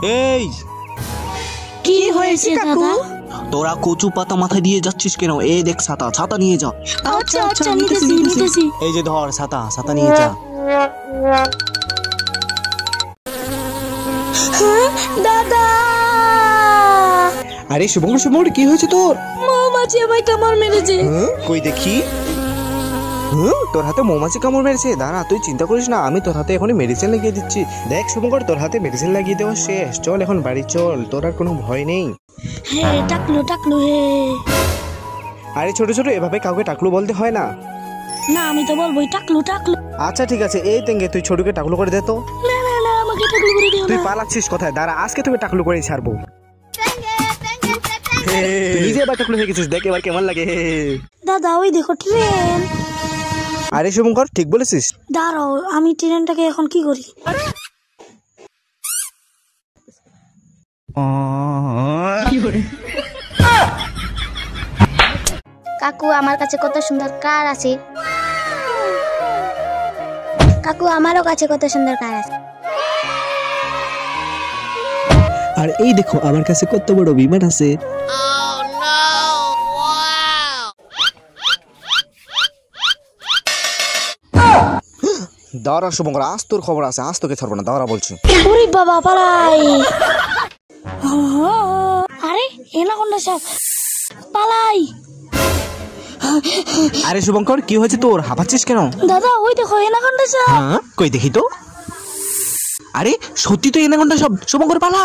এই কি হয়েছে দাদা? তোরা কচু পাতা মাথায় দিয়ে যাচ্ছিস কেন? এই দেখ ছাতা, ছাতা নিয়ে যা। আচ্ছা আচ্ছা নিতেছি। এই যে ধর ছাতা, ছাতা নিয়ে যা। দাদা আরে শুভঙ্কর, শুভঙ্কর কি হয়েছে তোর? মৌমাছি আমায় কামড় মেরেছে। কই দেখি। তোর হাতে মৌমাছি কামড় মেরেছে? দাঁড়া, তুই চিন্তা করিস না, আমি তোর হাতে এখনই মেডিসিন লাগিয়ে দিচ্ছি। দেখ শুভঙ্কর, তোর হাতে মেডিসিন লাগিয়ে দেওয়া শেষ। চল এখন বাড়ি চল, তোর আর কোনো ভয় নেই। হ্যাঁ টাকলু হে। আরে ছোট ছোট এভাবে কাউকে টাকলু বলতে হয় না। না আমি তো বলবোই টাকলু। আচ্ছা ঠিক আছে, এই তেঙ্গে তুই ছোটকে টাকলু করে দে তো। না আমাকে টাকলু করে দিও তুই না। পালাচ্ছিস কোথায়? দাঁড়া, আজকে তোকে টাকলু করে ছাড়বো। তুই নিজে এবার টাকলু হয়ে গেছিস, দেখ এবার কেমন লাগে। দাদা ওই দেখো ট্রেন। আরে শুভঙ্কর, ঠিক বলেছিস। দাঁড়াও, আমি ট্রেনটাকে এখন কি করি? কাকু আমার কাছে কত সুন্দর কার আছে। কাকু আমারও কাছে কত সুন্দর কার আছে। আর এই দেখো আমার কাছে কত বড় বিমান আছে। দাঁড়া শুভঙ্কর, আজ তোর খবর আছে, আজ তোকে ছাড়বো না, দাঁড়া বলছি। ওরে বাবা পালাই। আরে এনাকোন্ডা সাপ, পালাই। আরে শুভঙ্কর কি হয়েছে তোর? হাঁপাচ্ছিস কেন? দাদা ওই দেখো এনাকোন্ডা সাপ। কই দেখি তো। আরে সত্যি তো এনাকোন্ডা সব। শুভঙ্কর পালা।